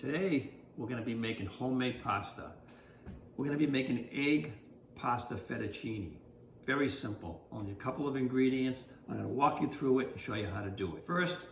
Today, we're gonna be making homemade pasta. We're gonna be making egg pasta fettuccine. Very simple, only a couple of ingredients. I'm gonna walk you through it and show you how to do it. First,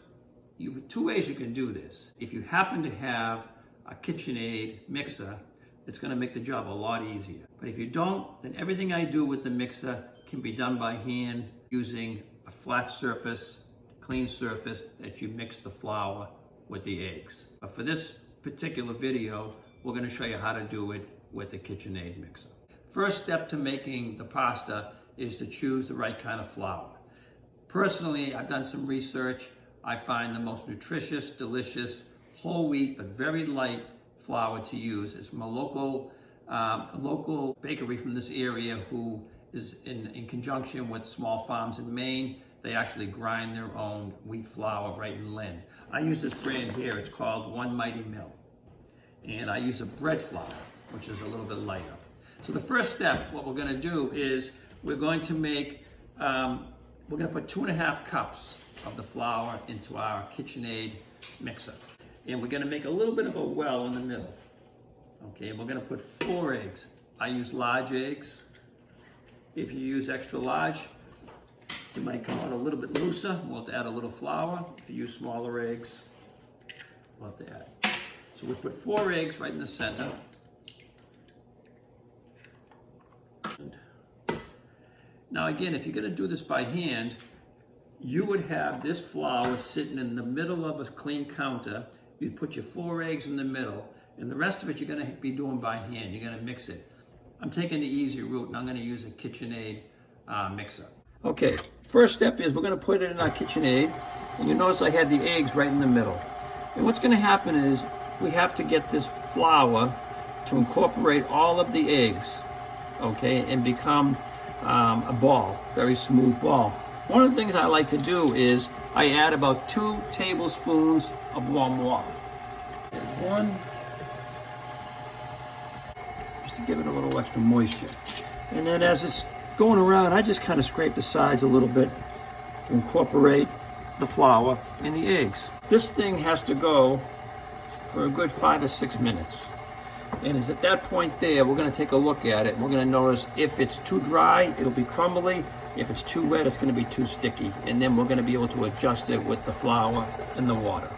two ways you can do this. If you happen to have a KitchenAid mixer, it's gonna make the job a lot easier. But if you don't, then everything I do with the mixer can be done by hand using a flat surface, clean surface that you mix the flour with the eggs. But for this particular video, we're gonna show you how to do it with the KitchenAid mixer. First step to making the pasta is to choose the right kind of flour. Personally, I've done some research. I find the most nutritious, delicious, whole wheat, but very light flour to use is from a local bakery from this area who is in conjunction with small farms in Maine. They actually grind their own wheat flour right in Lynn. I use this brand here, it's called One Mighty Mill. And I use a bread flour, which is a little bit lighter. So the first step, what we're gonna do is we're going to make, we're gonna put 2.5 cups of the flour into our KitchenAid mixer. And we're gonna make a little bit of a well in the middle. Okay, we're gonna put 4 eggs. I use large eggs. If you use extra large, it might come out a little bit looser. We'll have to add a little flour. If you use smaller eggs, we'll have to add. So we put 4 eggs right in the center. Now again, if you're gonna do this by hand, you would have this flour sitting in the middle of a clean counter. You'd put your 4 eggs in the middle, and the rest of it you're gonna be doing by hand. You're gonna mix it. I'm taking the easy route, and I'm gonna use a KitchenAid mixer. Okay, first step is we're gonna put it in our KitchenAid, and you notice I have the eggs right in the middle. And what's gonna happen is we have to get this flour to incorporate all of the eggs, okay, and become a ball, very smooth ball. One of the things I like to do is I add about 2 tablespoons of warm water. There's 1, just to give it a little extra moisture. And then as it's going around, I just kind of scrape the sides a little bit to incorporate the flour and the eggs. This thing has to go for a good 5 or 6 minutes. And is at that point there, we're gonna take a look at it. We're gonna notice if it's too dry, it'll be crumbly. If it's too wet, it's gonna be too sticky. And then we're gonna be able to adjust it with the flour and the water.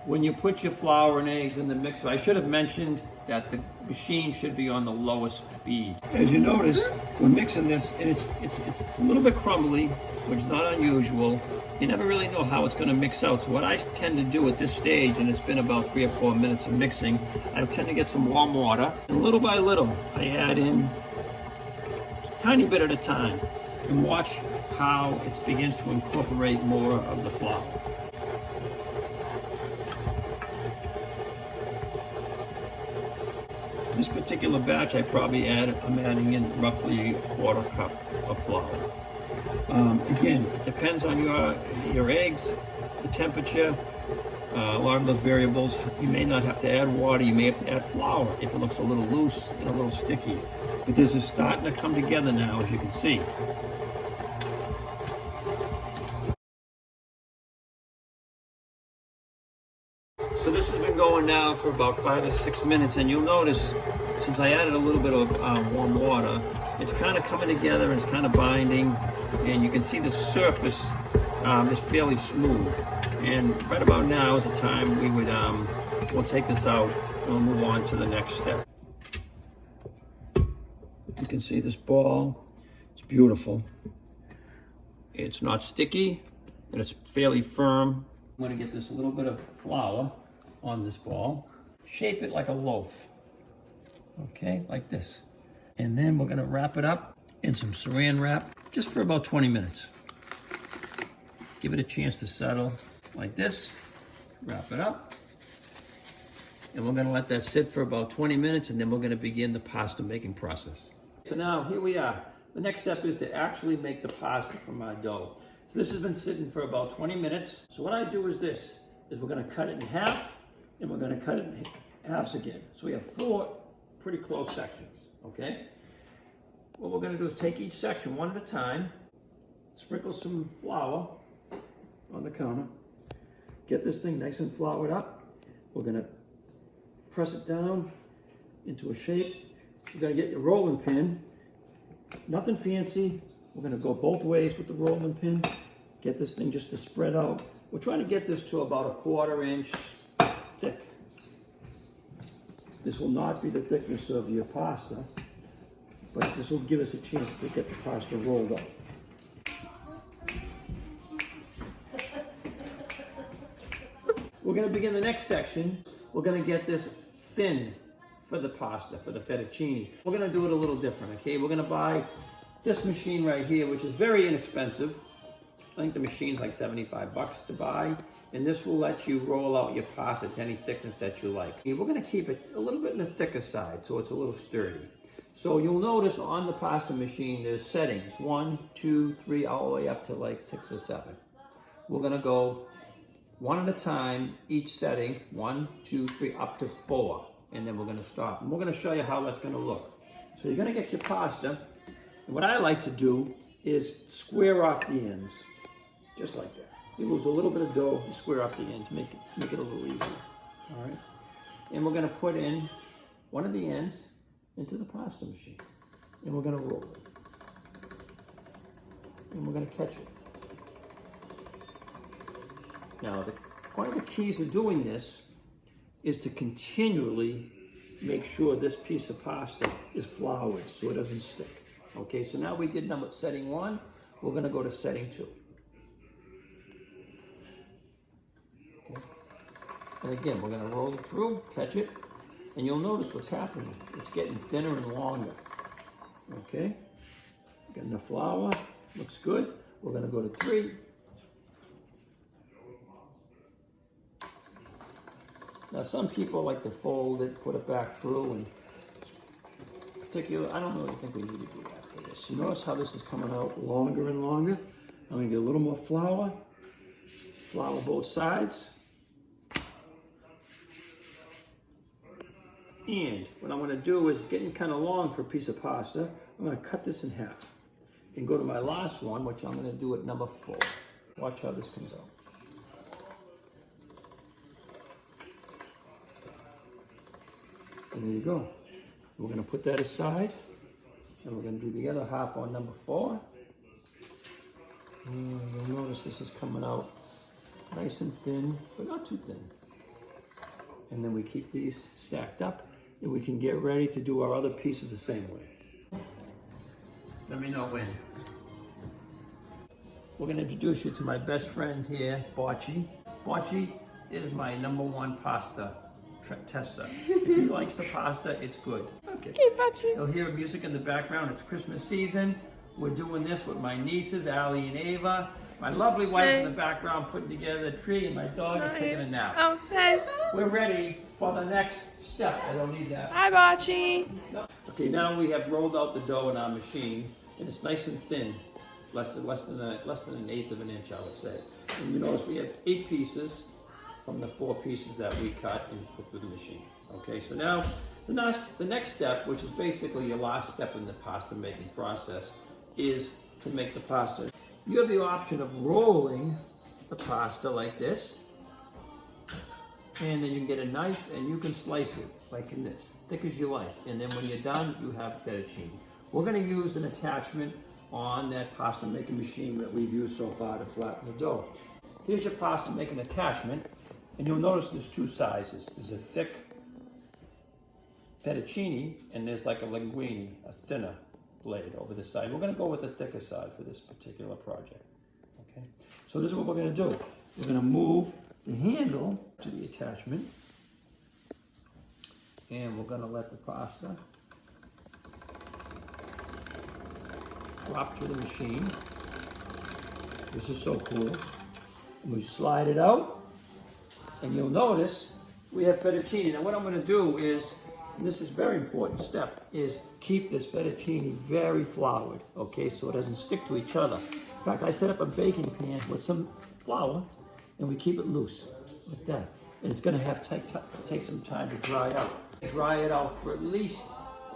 When you put your flour and eggs in the mixer, I should have mentioned that the machine should be on the lowest speed. As you notice, we're mixing this, and it's a little bit crumbly, which is not unusual. You never really know how it's going to mix out. So what I tend to do at this stage, and it's been about 3 or 4 minutes of mixing, I tend to get some warm water, and little by little, I add in a tiny bit at a time, and watch how it begins to incorporate more of the flour. This particular batch, I'm adding in roughly a 1/4 cup of flour. Again, it depends on your eggs, the temperature, a lot of those variables. You may not have to add water, you may have to add flour if it looks a little loose and a little sticky. But this is starting to come together now, as you can see. So this has been going now for about 5 or 6 minutes, and you'll notice, since I added a little bit of warm water, it's kind of coming together and it's kind of binding, and you can see the surface is fairly smooth. And right about now is the time we'll take this out and we'll move on to the next step. You can see this ball, it's beautiful. It's not sticky, and it's fairly firm. I'm gonna get this little bit of flour on this ball, shape it like a loaf, okay, like this. And then we're gonna wrap it up in some saran wrap just for about 20 minutes. Give it a chance to settle like this, wrap it up. And we're gonna let that sit for about 20 minutes, and then we're gonna begin the pasta making process. So now here we are. The next step is to actually make the pasta from our dough. So this has been sitting for about 20 minutes. So what I do is this, is we're gonna cut it in half, and we're gonna cut it in halves again. So we have 4 pretty close sections, okay? What we're gonna do is take each section one at a time, sprinkle some flour on the counter, get this thing nice and floured up. We're gonna press it down into a shape. You're gonna get your rolling pin. Nothing fancy. We're gonna go both ways with the rolling pin. Get this thing just to spread out. We're trying to get this to about 1/4 inch thick. This will not be the thickness of your pasta, but this will give us a chance to get the pasta rolled up. We're going to begin the next section. We're going to get this thin for the pasta, for the fettuccine. We're going to do it a little different, okay? We're going to buy this machine right here, which is very inexpensive. I think the machine's like 75 bucks to buy, and this will let you roll out your pasta to any thickness that you like. We're going to keep it a little bit in the thicker side, so it's a little sturdy. So you'll notice on the pasta machine, there's settings, 1, 2, 3, all the way up to like 6 or 7. We're going to go one at a time, each setting, 1, 2, 3, up to 4, and then we're going to stop. And we're going to show you how that's going to look. So you're going to get your pasta, and what I like to do is square off the ends, just like that. You lose a little bit of dough, you square off the ends, make it a little easier, all right? And we're going to put in one of the ends into the pasta machine, and we're going to roll it, and we're going to catch it. Now, one of the keys to doing this is to continually make sure this piece of pasta is floured so it doesn't stick. Okay, so now we did setting 1, we're going to go to setting 2. Okay. And again, we're going to roll it through, catch it, and you'll notice what's happening. It's getting thinner and longer. Okay, getting the flour, looks good. We're going to go to 3. Now, some people like to fold it, put it back through, and I don't really think we need to do that for this. You notice how this is coming out longer and longer? I'm going to get a little more flour both sides. And what I'm going to do is, getting kind of long for a piece of pasta, I'm going to cut this in half and go to my last one, which I'm going to do at number 4. Watch how this comes out. And there you go. We're going to put that aside, and we're going to do the other half on number 4. And you'll notice this is coming out nice and thin, but not too thin. And then we keep these stacked up, and we can get ready to do our other pieces the same way. Let me know when. We're going to introduce you to my best friend here, Bocce. Bocce is my #1 pasta tester. If he likes the pasta, it's good. Okay. You'll hear music in the background. It's Christmas season. We're doing this with my nieces, Allie and Ava. My lovely wife's in the background putting together the tree, and my dog is taking a nap. Okay. We're ready for the next step. I don't need that. Hi, Bocce. Okay, now we have rolled out the dough in our machine, and it's nice and thin, less than 1/8 of an inch, I would say. And you notice we have 8 pieces from the 4 pieces that we cut and put through the machine. Okay, so now the next step, which is basically your last step in the pasta making process, is to make the pasta. You have the option of rolling the pasta like this, and then you can get a knife and you can slice it like in this, thick as you like. And then when you're done, you have fettuccine. We're going to use an attachment on that pasta making machine that we've used so far to flatten the dough. Here's your pasta making attachment. And you'll notice there's 2 sizes. There's a thick fettuccine, and there's like a linguine, a thinner blade over the side. We're going to go with the thicker side for this particular project. Okay. So this is what we're going to do. We're going to move the handle to the attachment, and we're going to let the pasta drop to the machine. This is so cool. And we slide it out. And you'll notice we have fettuccine. Now what I'm going to do is, and this is a very important step, is keep this fettuccine very floured, okay, so it doesn't stick to each other. In fact, I set up a baking pan with some flour, and we keep it loose, like that. And it's going to have to take some time to dry out. Dry it out for at least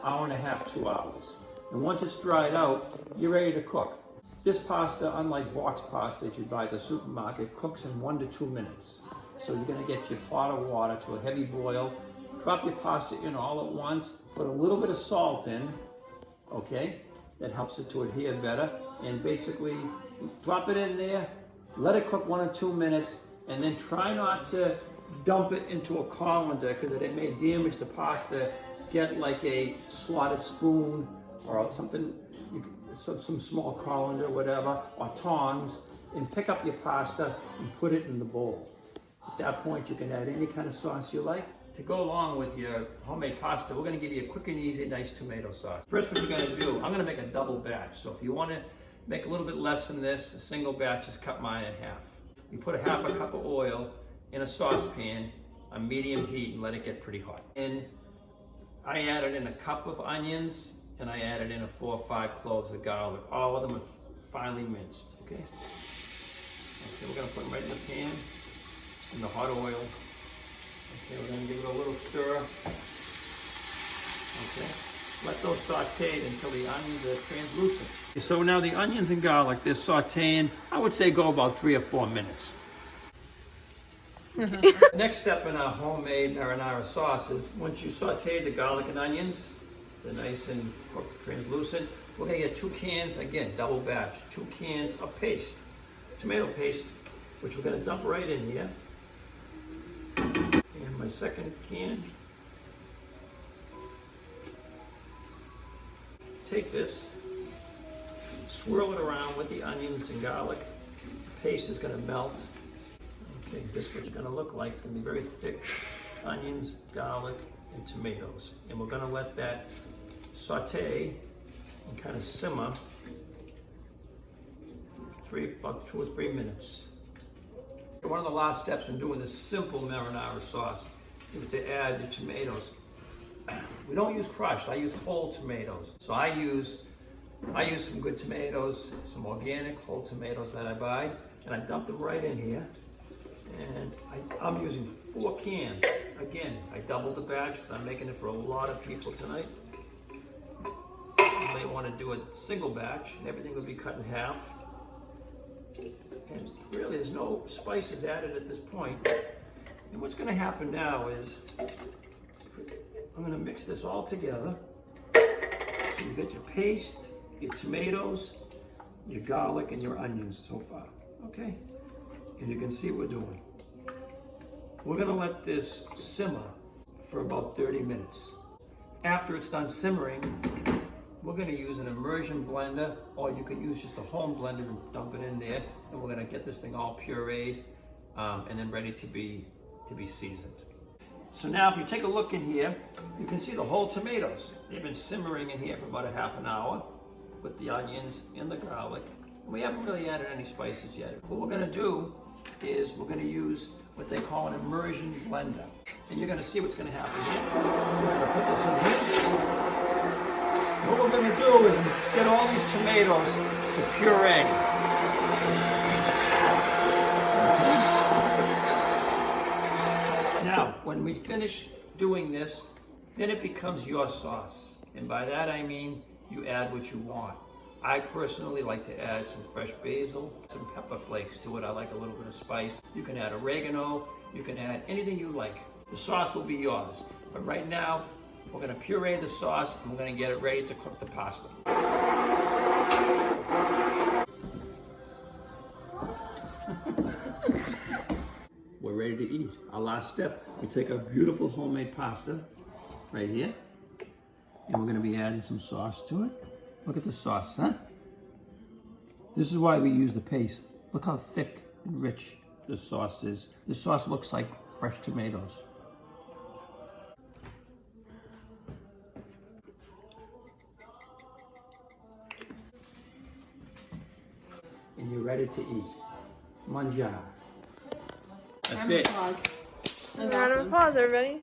1.5 hours, 2 hours. And once it's dried out, you're ready to cook. This pasta, unlike box pasta that you buy at the supermarket, cooks in 1 to 2 minutes. So you're going to get your pot of water to a heavy boil, drop your pasta in all at once, put a little bit of salt in, okay? That helps it to adhere better. And basically, drop it in there, let it cook 1 or 2 minutes, and then try not to dump it into a colander because it may damage the pasta. Get like a slotted spoon or something, some small colander, whatever, or tongs, and pick up your pasta and put it in the bowl. At that point, you can add any kind of sauce you like. To go along with your homemade pasta, we're gonna give you a quick and easy, nice tomato sauce. First, what you're gonna do, I'm gonna make a double batch. So if you wanna make a little bit less than this, a single batch, just cut mine in half. You put a ½ a cup of oil in a saucepan on medium heat and let it get pretty hot. And I added in a cup of onions and I added in 4 or 5 cloves of garlic. All of them are finely minced, okay? Okay, we're gonna put them right in the pan, in the hot oil. Okay, we're gonna give it a little stir. Okay, let those saute until the onions are translucent. So now the onions and garlic, they're sauteing, I would say go about 3 or 4 minutes. Next step in our homemade marinara sauce is once you saute the garlic and onions, they're nice and cooked, translucent, we're gonna get 2 cans, again, double batch, 2 cans of paste, tomato paste, which we're gonna dump right in here. And my second can. Take this, swirl it around with the onions and garlic. The paste is gonna melt. Okay, this is what it's gonna look like. It's gonna be very thick onions, garlic, and tomatoes. And we're gonna let that saute and kind of simmer about 2 or 3 minutes. One of the last steps in doing this simple marinara sauce is to add the tomatoes. We don't use crushed, I use whole tomatoes. So I use some good tomatoes, some organic whole tomatoes that I buy, and I dump them right in here. And I'm using 4 cans. Again, I doubled the batch because I'm making it for a lot of people tonight. You may want to do a single batch, and everything will be cut in half. And really, there's no spices added at this point. And what's going to happen now is, I'm going to mix this all together. So you get your paste, your tomatoes, your garlic, and your onions so far, okay? And you can see what we're doing. We're going to let this simmer for about 30 minutes. After it's done simmering, we're going to use an immersion blender, or you can use just a home blender and dump it in there. And we're going to get this thing all pureed and then ready to be seasoned. So now if you take a look in here, you can see the whole tomatoes. They've been simmering in here for about a ½ an hour with the onions and the garlic. And we haven't really added any spices yet. What we're going to do is we're going to use what they call an immersion blender. And you're going to see what's going to happen here. We're going to put this in here. What we're going to do is get all these tomatoes to puree. Now, when we finish doing this, then it becomes your sauce. And by that I mean you add what you want. I personally like to add some fresh basil, some pepper flakes to it. I like a little bit of spice. You can add oregano, you can add anything you like. The sauce will be yours. But right now, we're going to puree the sauce and we're going to get it ready to cook the pasta. We're ready to eat. Our last step, we take our beautiful homemade pasta right here and we're going to be adding some sauce to it. Look at the sauce, huh? This is why we use the paste. Look how thick and rich this sauce is. This sauce looks like fresh tomatoes. And you're ready to eat. Mangiare. That's it. Round of applause, everybody.